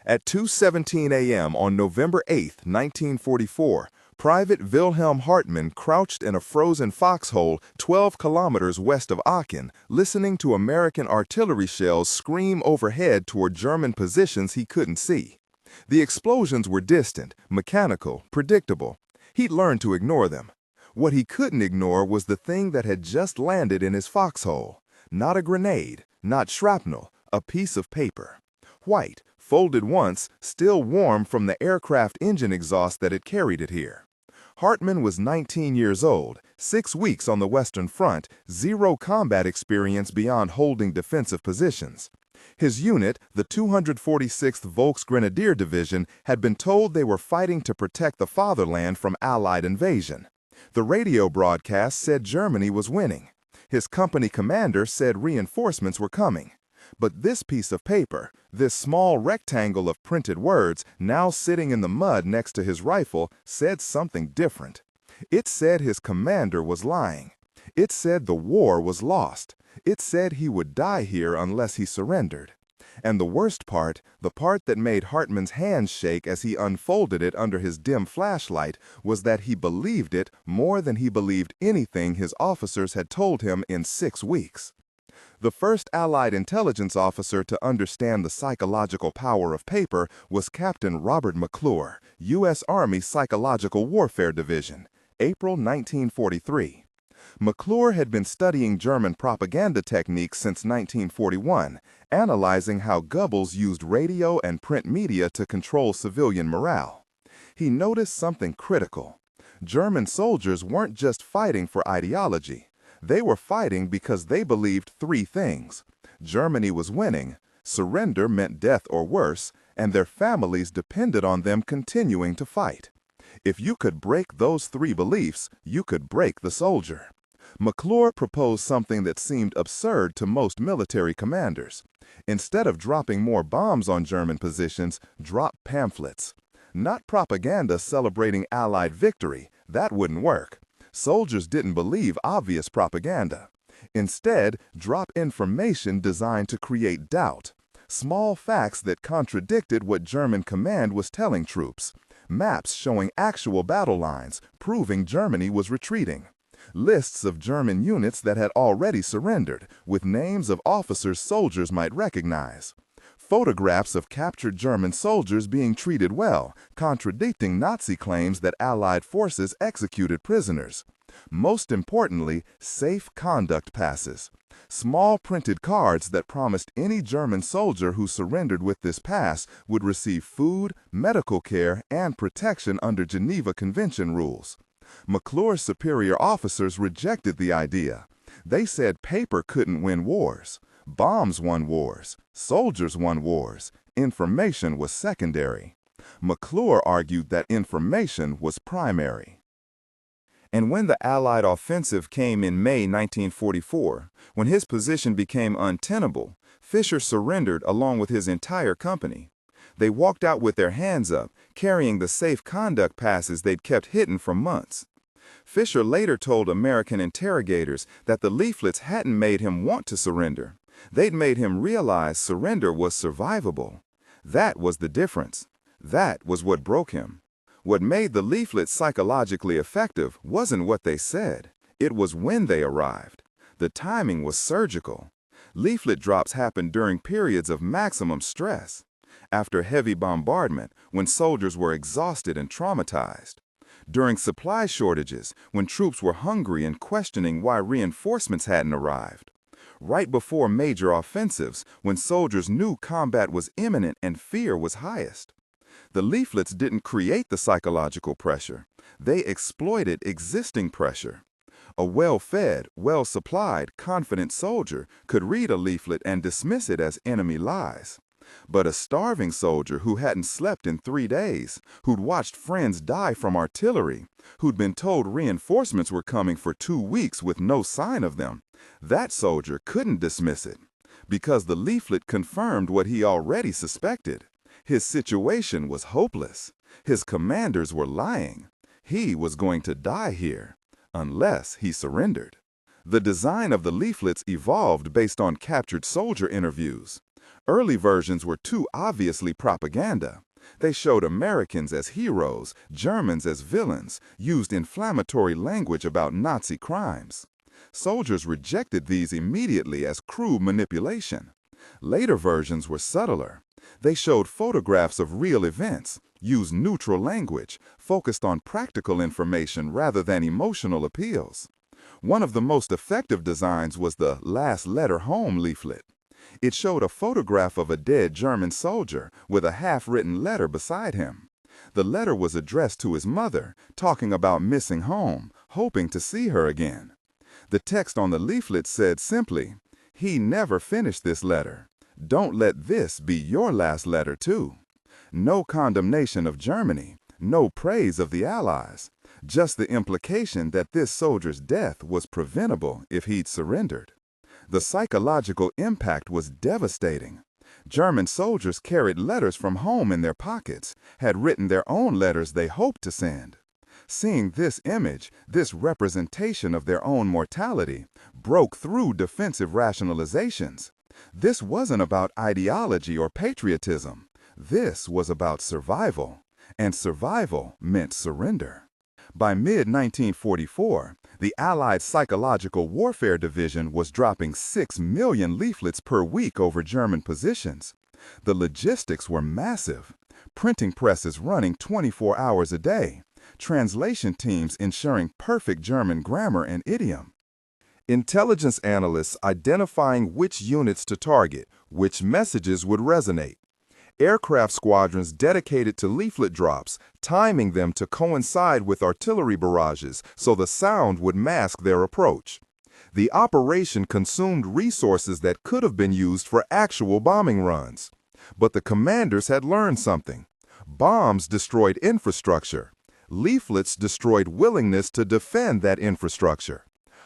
At 2:17 a.m. on November 8, 1944, Private Wilhelm Hartmann crouched in a frozen foxhole 12 kilometers west of Aachen, listening to American artillery shells scream overhead toward German positions he couldn't see. The explosions were distant, mechanical, predictable. He'd learned to ignore them. What he couldn't ignore was the thing that had just landed in his foxhole. Not a grenade, not shrapnel, a piece of paper. White, folded once, still warm from the aircraft engine exhaust that had carried it here. Hartmann was 19 years old, 6 weeks on the Western Front, zero combat experience beyond holding defensive positions. His unit, the 246th Volksgrenadier Division, had been told they were fighting to protect the fatherland from Allied invasion. The radio broadcast said Germany was winning. His company commander said reinforcements were coming. But this piece of paper, this small rectangle of printed words, now sitting in the mud next to his rifle, said something different. It said his commander was lying. It said the war was lost. It said he would die here unless he surrendered. And the worst part, the part that made Hartmann's hands shake as he unfolded it under his dim flashlight, was that he believed it more than he believed anything his officers had told him in 6 weeks. The first Allied intelligence officer to understand the psychological power of paper was Captain Robert McClure, U.S. Army Psychological Warfare Division, April 1943. McClure had been studying German propaganda techniques since 1941, analyzing how Goebbels used radio and print media to control civilian morale. He noticed something critical. German soldiers weren't just fighting for ideology. They were fighting because they believed 3 things. Germany was winning, surrender meant death or worse, and their families depended on them continuing to fight. If you could break those 3 beliefs, you could break the soldier. McClure proposed something that seemed absurd to most military commanders. Instead of dropping more bombs on German positions, drop pamphlets. Not propaganda celebrating Allied victory. That wouldn't work. Soldiers didn't believe obvious propaganda. Instead, drop information designed to create doubt. Small facts that contradicted what German command was telling troops. Maps showing actual battle lines, proving Germany was retreating. Lists of German units that had already surrendered, with names of officers soldiers might recognize. Photographs of captured German soldiers being treated well, contradicting Nazi claims that Allied forces executed prisoners. Most importantly, safe conduct passes. Small printed cards that promised any German soldier who surrendered with this pass would receive food, medical care, and protection under Geneva Convention rules. McClure's superior officers rejected the idea. They said paper couldn't win wars. Bombs won wars. Soldiers won wars. Information was secondary. McClure argued that information was primary. And when the Allied offensive came in May 1944, when his position became untenable, Fisher surrendered along with his entire company. They walked out with their hands up, carrying the safe conduct passes they'd kept hidden for months. Fisher later told American interrogators that the leaflets hadn't made him want to surrender. They'd made him realize surrender was survivable. That was the difference. That was what broke him. What made the leaflets psychologically effective wasn't what they said. It was when they arrived. The timing was surgical. Leaflet drops happened during periods of maximum stress. After heavy bombardment, when soldiers were exhausted and traumatized. During supply shortages, when troops were hungry and questioning why reinforcements hadn't arrived. Right before major offensives, when soldiers knew combat was imminent and fear was highest. The leaflets didn't create the psychological pressure. They exploited existing pressure. A well-fed, well-supplied, confident soldier could read a leaflet and dismiss it as enemy lies. But a starving soldier who hadn't slept in 3 days, who'd watched friends die from artillery, who'd been told reinforcements were coming for 2 weeks with no sign of them, that soldier couldn't dismiss it, because the leaflet confirmed what he already suspected. His situation was hopeless. His commanders were lying. He was going to die here, unless he surrendered. The design of the leaflets evolved based on captured soldier interviews. Early versions were too obviously propaganda. They showed Americans as heroes, Germans as villains, used inflammatory language about Nazi crimes. Soldiers rejected these immediately as crude manipulation. Later versions were subtler. They showed photographs of real events, used neutral language, focused on practical information rather than emotional appeals. One of the most effective designs was the Last Letter Home leaflet. It showed a photograph of a dead German soldier with a half-written letter beside him. The letter was addressed to his mother, talking about missing home, hoping to see her again. The text on the leaflet said simply, "He never finished this letter. Don't let this be your last letter too." No condemnation of Germany, no praise of the Allies, just the implication that this soldier's death was preventable if he'd surrendered. The psychological impact was devastating. German soldiers carried letters from home in their pockets, had written their own letters they hoped to send. Seeing this image, this representation of their own mortality, broke through defensive rationalizations. This wasn't about ideology or patriotism. This was about survival, and survival meant surrender. By mid-1944, the Allied Psychological Warfare Division was dropping 6 million leaflets per week over German positions. The logistics were massive. Printing presses running 24 hours a day. Translation teams ensuring perfect German grammar and idiom. Intelligence analysts identifying which units to target, which messages would resonate. Aircraft squadrons dedicated to leaflet drops, timing them to coincide with artillery barrages so the sound would mask their approach. The operation consumed resources that could have been used for actual bombing runs. But the commanders had learned something. Bombs destroyed infrastructure. Leaflets destroyed willingness to defend that infrastructure.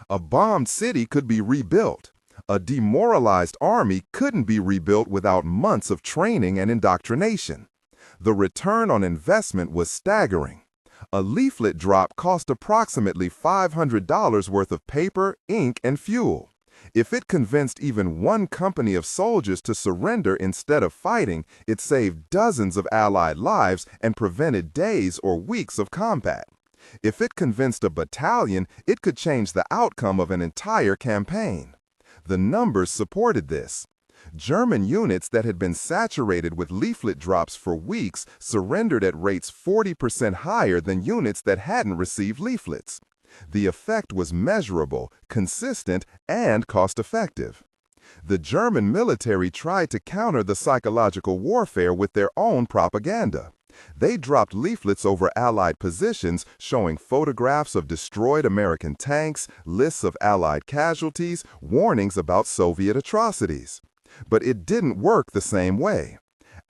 A bombed city could be rebuilt. A demoralized army couldn't be rebuilt without months of training and indoctrination. The return on investment was staggering. A leaflet drop cost approximately $500 worth of paper, ink, and fuel. If it convinced even one company of soldiers to surrender instead of fighting, it saved dozens of Allied lives and prevented days or weeks of combat. If it convinced a battalion, it could change the outcome of an entire campaign. The numbers supported this. German units that had been saturated with leaflet drops for weeks surrendered at rates 40% higher than units that hadn't received leaflets. The effect was measurable, consistent, and cost-effective. The German military tried to counter the psychological warfare with their own propaganda. They dropped leaflets over Allied positions showing photographs of destroyed American tanks, lists of Allied casualties, warnings about Soviet atrocities. But it didn't work the same way.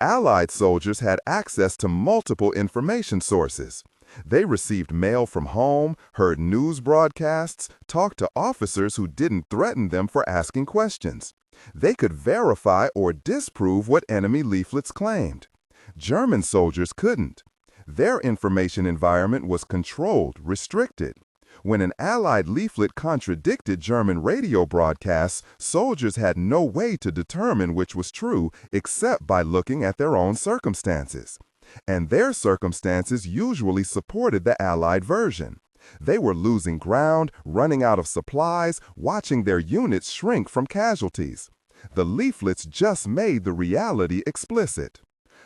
Allied soldiers had access to multiple information sources. They received mail from home, heard news broadcasts, talked to officers who didn't threaten them for asking questions. They could verify or disprove what enemy leaflets claimed. German soldiers couldn't. Their information environment was controlled, restricted. When an Allied leaflet contradicted German radio broadcasts, soldiers had no way to determine which was true except by looking at their own circumstances. And their circumstances usually supported the Allied version. They were losing ground, running out of supplies, watching their units shrink from casualties. The leaflets just made the reality explicit.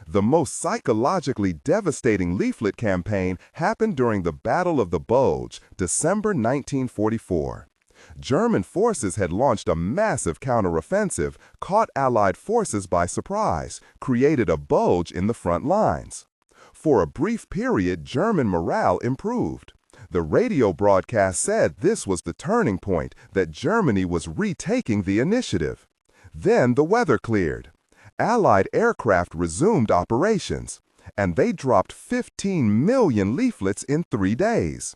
The most psychologically devastating leaflet campaign happened during the Battle of the Bulge, December 1944. German forces had launched a massive counteroffensive, caught Allied forces by surprise, created a bulge in the front lines. For a brief period, German morale improved. The radio broadcast said this was the turning point, that Germany was retaking the initiative. Then the weather cleared. Allied aircraft resumed operations, and they dropped 15 million leaflets in 3 days.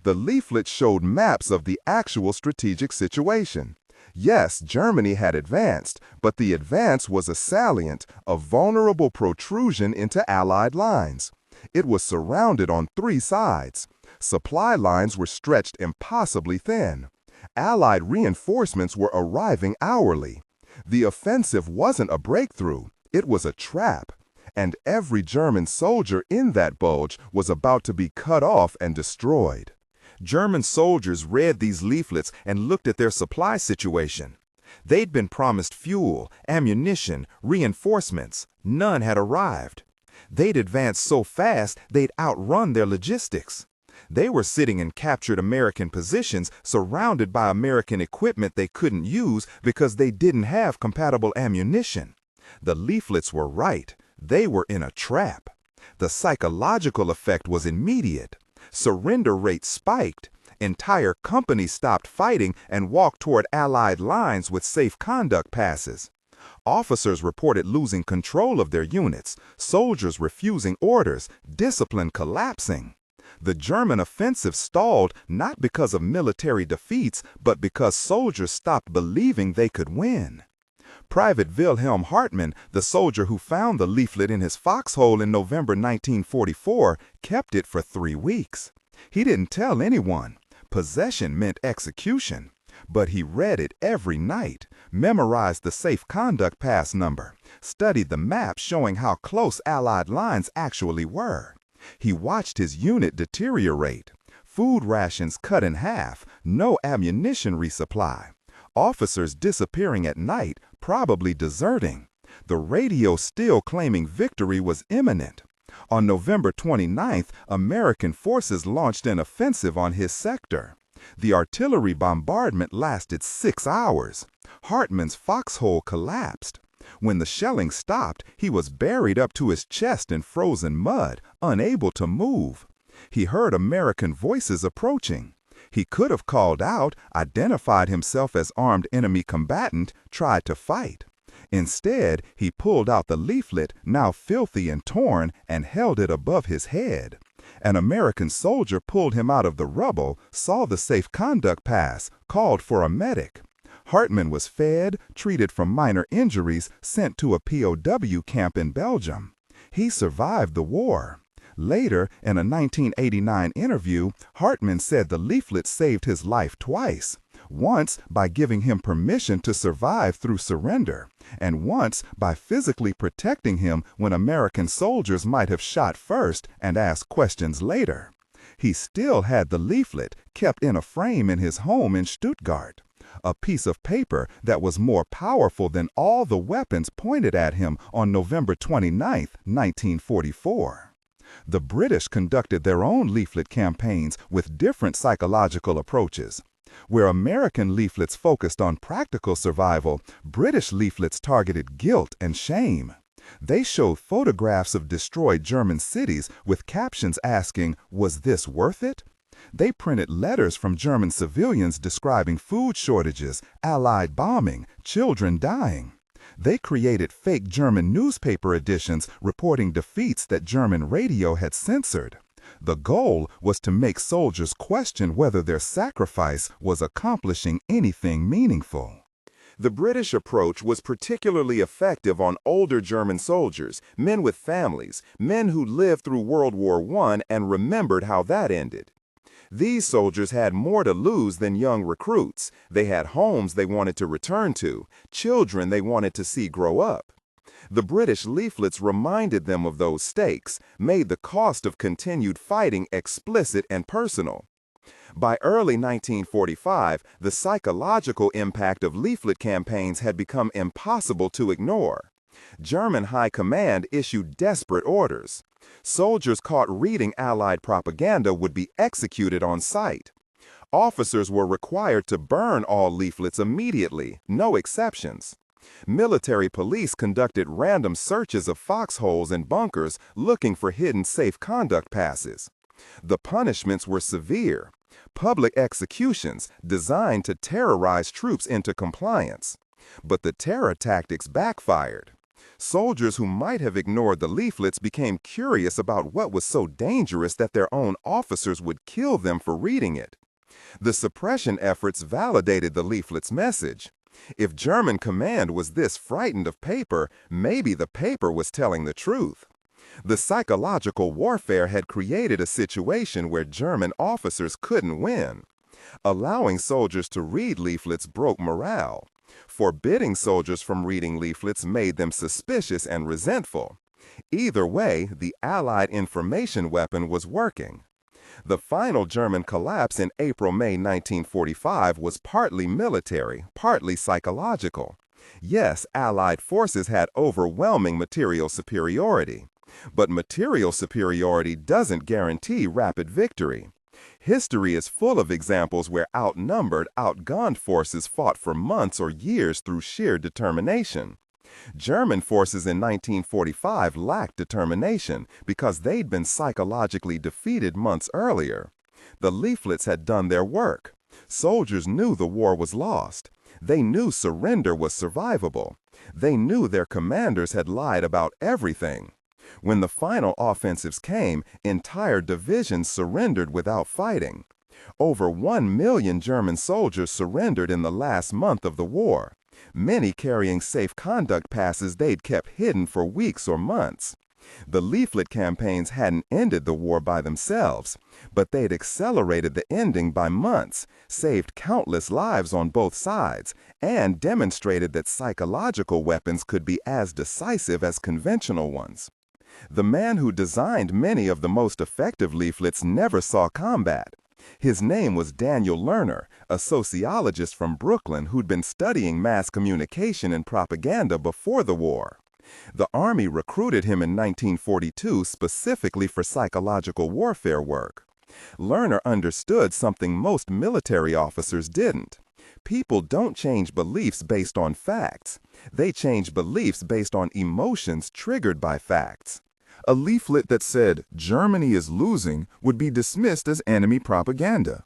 The leaflets showed maps of the actual strategic situation. Yes, Germany had advanced, but the advance was a salient, a vulnerable protrusion into Allied lines. It was surrounded on 3 sides. Supply lines were stretched impossibly thin. Allied reinforcements were arriving hourly. The offensive wasn't a breakthrough, it was a trap, and every German soldier in that bulge was about to be cut off and destroyed. German soldiers read these leaflets and looked at their supply situation. They'd been promised fuel, ammunition, reinforcements. None had arrived. They'd advanced so fast they'd outrun their logistics. They were sitting in captured American positions surrounded by American equipment they couldn't use because they didn't have compatible ammunition. The leaflets were right. They were in a trap. The psychological effect was immediate. Surrender rates spiked. Entire companies stopped fighting and walked toward Allied lines with safe conduct passes. Officers reported losing control of their units, soldiers refusing orders, discipline collapsing. The German offensive stalled not because of military defeats, but because soldiers stopped believing they could win. Private Wilhelm Hartmann, the soldier who found the leaflet in his foxhole in November 1944, kept it for 3 weeks. He didn't tell anyone. Possession meant execution. But he read it every night, memorized the safe conduct pass number, studied the map showing how close Allied lines actually were. He watched his unit deteriorate. Food rations cut in half, no ammunition resupply. Officers disappearing at night, probably deserting. The radio still claiming victory was imminent. On November 29th, American forces launched an offensive on his sector. The artillery bombardment lasted 6 hours. Hartmann's foxhole collapsed. When the shelling stopped, he was buried up to his chest in frozen mud, unable to move. He heard American voices approaching. He could have called out, identified himself as armed enemy combatant, tried to fight. Instead, he pulled out the leaflet, now filthy and torn, and held it above his head. An American soldier pulled him out of the rubble, saw the safe conduct pass, called for a medic. Hartmann was fed, treated for minor injuries, sent to a POW camp in Belgium. He survived the war. Later, in a 1989 interview, Hartmann said the leaflet saved his life twice. Once by giving him permission to survive through surrender, and once by physically protecting him when American soldiers might have shot first and asked questions later. He still had the leaflet, kept in a frame in his home in Stuttgart. A piece of paper that was more powerful than all the weapons pointed at him on November 29, 1944. The British conducted their own leaflet campaigns with different psychological approaches. Where American leaflets focused on practical survival, British leaflets targeted guilt and shame. They showed photographs of destroyed German cities with captions asking, "Was this worth it?" They printed letters from German civilians describing food shortages, Allied bombing, children dying. They created fake German newspaper editions reporting defeats that German radio had censored. The goal was to make soldiers question whether their sacrifice was accomplishing anything meaningful. The British approach was particularly effective on older German soldiers, men with families, men who lived through World War I and remembered how that ended. These soldiers had more to lose than young recruits. They had homes they wanted to return to, children they wanted to see grow up. The British leaflets reminded them of those stakes, made the cost of continued fighting explicit and personal. By early 1945, the psychological impact of leaflet campaigns had become impossible to ignore. German high command issued desperate orders. Soldiers caught reading Allied propaganda would be executed on sight. Officers were required to burn all leaflets immediately, no exceptions. Military police conducted random searches of foxholes and bunkers looking for hidden safe conduct passes. The punishments were severe. Public executions designed to terrorize troops into compliance. But the terror tactics backfired. Soldiers who might have ignored the leaflets became curious about what was so dangerous that their own officers would kill them for reading it. The suppression efforts validated the leaflet's message. If German command was this frightened of paper, maybe the paper was telling the truth. The psychological warfare had created a situation where German officers couldn't win. Allowing soldiers to read leaflets broke morale. Forbidding soldiers from reading leaflets made them suspicious and resentful. Either way, the Allied information weapon was working. The final German collapse in April-May 1945 was partly military, partly psychological. Yes, Allied forces had overwhelming material superiority. But material superiority doesn't guarantee rapid victory. History is full of examples where outnumbered, outgunned forces fought for months or years through sheer determination. German forces in 1945 lacked determination because they'd been psychologically defeated months earlier. The leaflets had done their work. Soldiers knew the war was lost. They knew surrender was survivable. They knew their commanders had lied about everything. When the final offensives came, entire divisions surrendered without fighting. Over 1 million German soldiers surrendered in the last month of the war, many carrying safe conduct passes they'd kept hidden for weeks or months. The leaflet campaigns hadn't ended the war by themselves, but they'd accelerated the ending by months, saved countless lives on both sides, and demonstrated that psychological weapons could be as decisive as conventional ones. The man who designed many of the most effective leaflets never saw combat. His name was Daniel Lerner, a sociologist from Brooklyn who'd been studying mass communication and propaganda before the war. The Army recruited him in 1942 specifically for psychological warfare work. Lerner understood something most military officers didn't. People don't change beliefs based on facts. They change beliefs based on emotions triggered by facts. A leaflet that said, "Germany is losing," would be dismissed as enemy propaganda.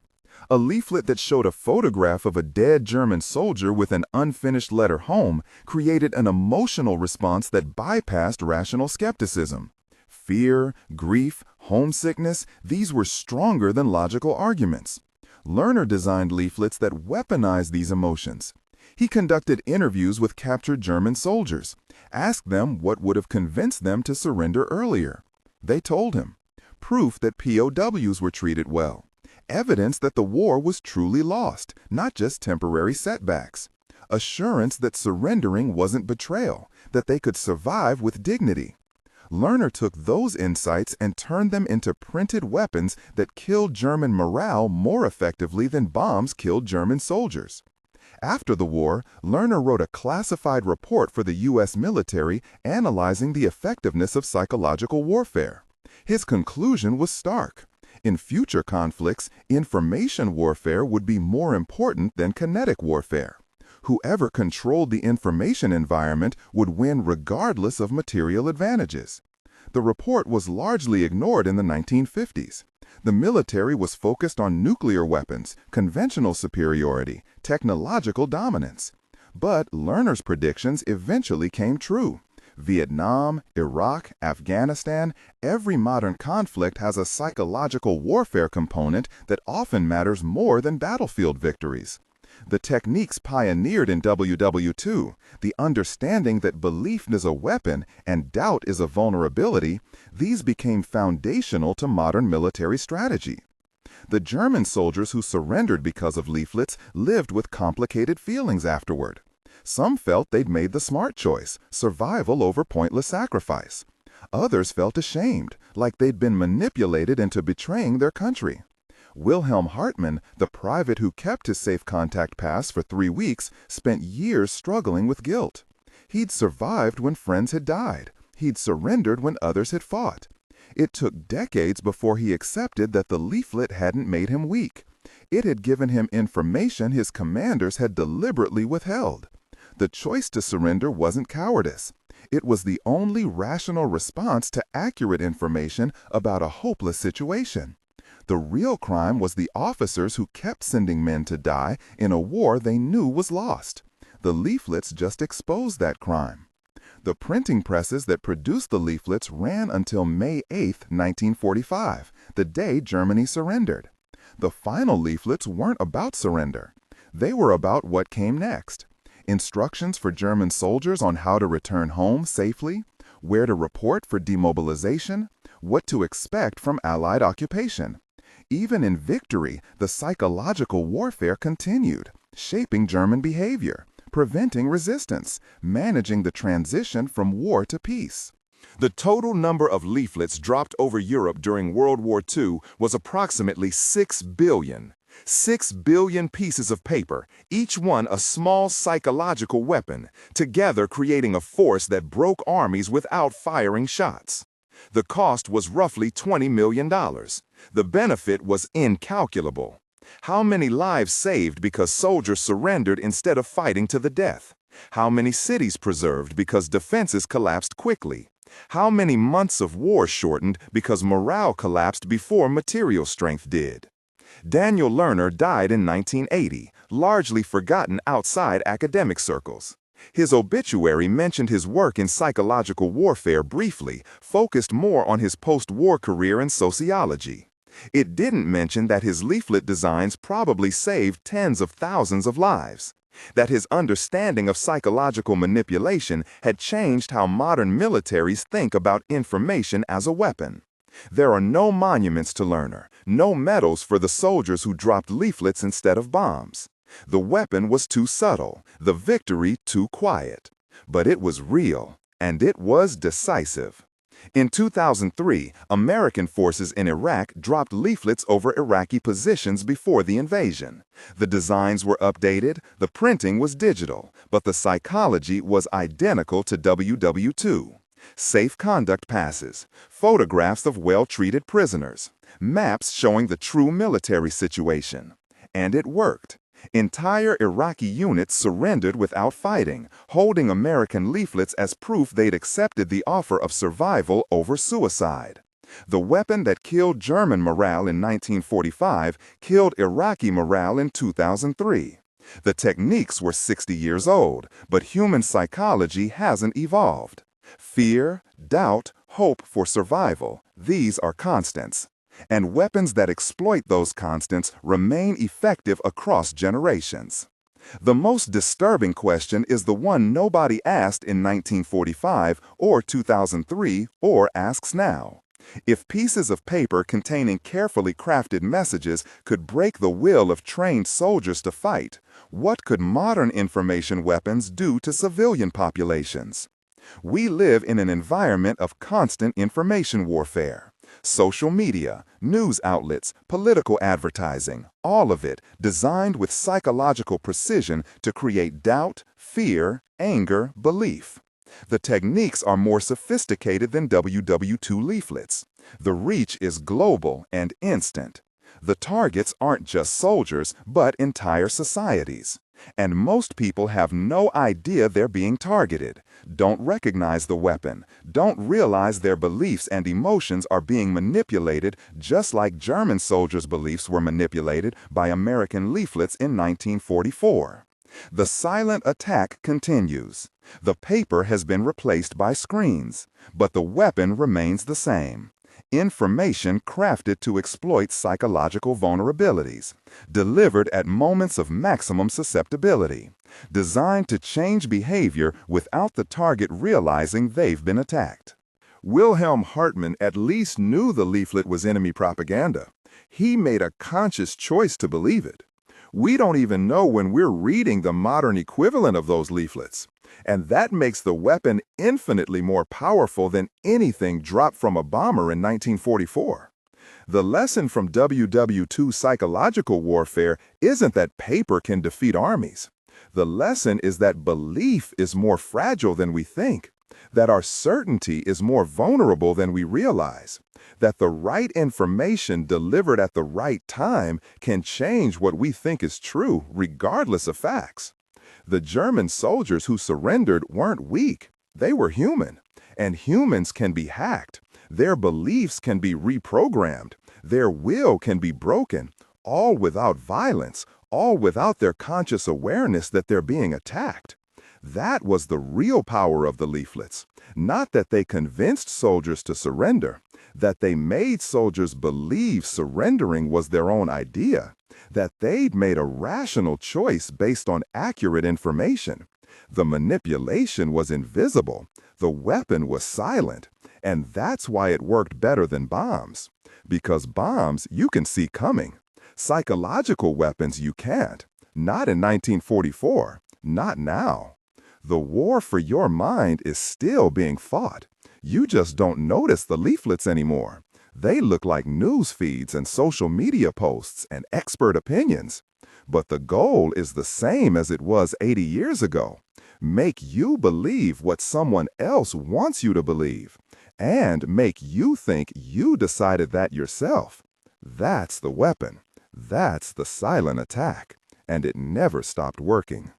A leaflet that showed a photograph of a dead German soldier with an unfinished letter home created an emotional response that bypassed rational skepticism. Fear, grief, homesickness, these were stronger than logical arguments. Lerner designed leaflets that weaponized these emotions. He conducted interviews with captured German soldiers, asked them what would have convinced them to surrender earlier. They told him. Proof that POWs were treated well. Evidence that the war was truly lost, not just temporary setbacks. Assurance that surrendering wasn't betrayal, that they could survive with dignity. Lerner took those insights and turned them into printed weapons that killed German morale more effectively than bombs killed German soldiers. After the war, Lerner wrote a classified report for the U.S. military analyzing the effectiveness of psychological warfare. His conclusion was stark. In future conflicts, information warfare would be more important than kinetic warfare. Whoever controlled the information environment would win regardless of material advantages. The report was largely ignored in the 1950s. The military was focused on nuclear weapons, conventional superiority, technological dominance. But Lerner's predictions eventually came true. Vietnam, Iraq, Afghanistan, every modern conflict has a psychological warfare component that often matters more than battlefield victories. The techniques pioneered in WWII, the understanding that belief is a weapon and doubt is a vulnerability, these became foundational to modern military strategy. The German soldiers who surrendered because of leaflets lived with complicated feelings afterward. Some felt they'd made the smart choice, survival over pointless sacrifice. Others felt ashamed, like they'd been manipulated into betraying their country. Wilhelm Hartmann, the private who kept his safe contact pass for 3 weeks, spent years struggling with guilt. He'd survived when friends had died. He'd surrendered when others had fought. It took decades before he accepted that the leaflet hadn't made him weak. It had given him information his commanders had deliberately withheld. The choice to surrender wasn't cowardice. It was the only rational response to accurate information about a hopeless situation. The real crime was the officers who kept sending men to die in a war they knew was lost. The leaflets just exposed that crime. The printing presses that produced the leaflets ran until May 8, 1945, the day Germany surrendered. The final leaflets weren't about surrender. They were about what came next. Instructions for German soldiers on how to return home safely, where to report for demobilization, what to expect from Allied occupation. Even in victory, the psychological warfare continued, shaping German behavior, preventing resistance, managing the transition from war to peace. The total number of leaflets dropped over Europe during World War II was approximately 6 billion. 6 billion pieces of paper, each one a small psychological weapon, together creating a force that broke armies without firing shots. The cost was roughly $20 million. The benefit was incalculable. How many lives saved because soldiers surrendered instead of fighting to the death? How many cities preserved because defenses collapsed quickly? How many months of war shortened because morale collapsed before material strength did? Daniel Lerner died in 1980, largely forgotten outside academic circles. His obituary mentioned his work in psychological warfare briefly, focused more on his post-war career in sociology. It didn't mention that his leaflet designs probably saved tens of thousands of lives, that his understanding of psychological manipulation had changed how modern militaries think about information as a weapon. There are no monuments to Lerner, no medals for the soldiers who dropped leaflets instead of bombs. The weapon was too subtle, the victory too quiet. But it was real, and it was decisive. In 2003, American forces in Iraq dropped leaflets over Iraqi positions before the invasion. The designs were updated, the printing was digital, but the psychology was identical to WWII. Safe conduct passes, photographs of well-treated prisoners, maps showing the true military situation. And it worked. Entire Iraqi units surrendered without fighting, holding American leaflets as proof they'd accepted the offer of survival over suicide. The weapon that killed German morale in 1945 killed Iraqi morale in 2003. The techniques were 60 years old, but human psychology hasn't evolved. Fear, doubt, hope for survival, these are constants. And weapons that exploit those constants remain effective across generations. The most disturbing question is the one nobody asked in 1945 or 2003 or asks now. If pieces of paper containing carefully crafted messages could break the will of trained soldiers to fight, what could modern information weapons do to civilian populations? We live in an environment of constant information warfare. Social media, news outlets, political advertising, all of it designed with psychological precision to create doubt, fear, anger, belief. The techniques are more sophisticated than WWII leaflets. The reach is global and instant. The targets aren't just soldiers, but entire societies. And most people have no idea they're being targeted, don't recognize the weapon, don't realize their beliefs and emotions are being manipulated just like German soldiers' beliefs were manipulated by American leaflets in 1944. The silent attack continues. The paper has been replaced by screens, but the weapon remains the same. Information crafted to exploit psychological vulnerabilities, delivered at moments of maximum susceptibility, designed to change behavior without the target realizing they've been attacked. Wilhelm Hartmann at least knew the leaflet was enemy propaganda. He made a conscious choice to believe it. We don't even know when we're reading the modern equivalent of those leaflets. And that makes the weapon infinitely more powerful than anything dropped from a bomber in 1944. The lesson from WWII psychological warfare isn't that paper can defeat armies. The lesson is that belief is more fragile than we think, that our certainty is more vulnerable than we realize, that the right information delivered at the right time can change what we think is true, regardless of facts. The German soldiers who surrendered weren't weak. They were human. And humans can be hacked. Their beliefs can be reprogrammed. Their will can be broken, all without violence, all without their conscious awareness that they're being attacked. That was the real power of the leaflets. Not that they convinced soldiers to surrender, that they made soldiers believe surrendering was their own idea, that they'd made a rational choice based on accurate information. The manipulation was invisible, the weapon was silent, and that's why it worked better than bombs. Because bombs you can see coming. Psychological weapons you can't. Not in 1944. Not now. The war for your mind is still being fought. You just don't notice the leaflets anymore. They look like news feeds and social media posts and expert opinions. But the goal is the same as it was 80 years ago. Make you believe what someone else wants you to believe, and make you think you decided that yourself. That's the weapon. That's the silent attack. And it never stopped working.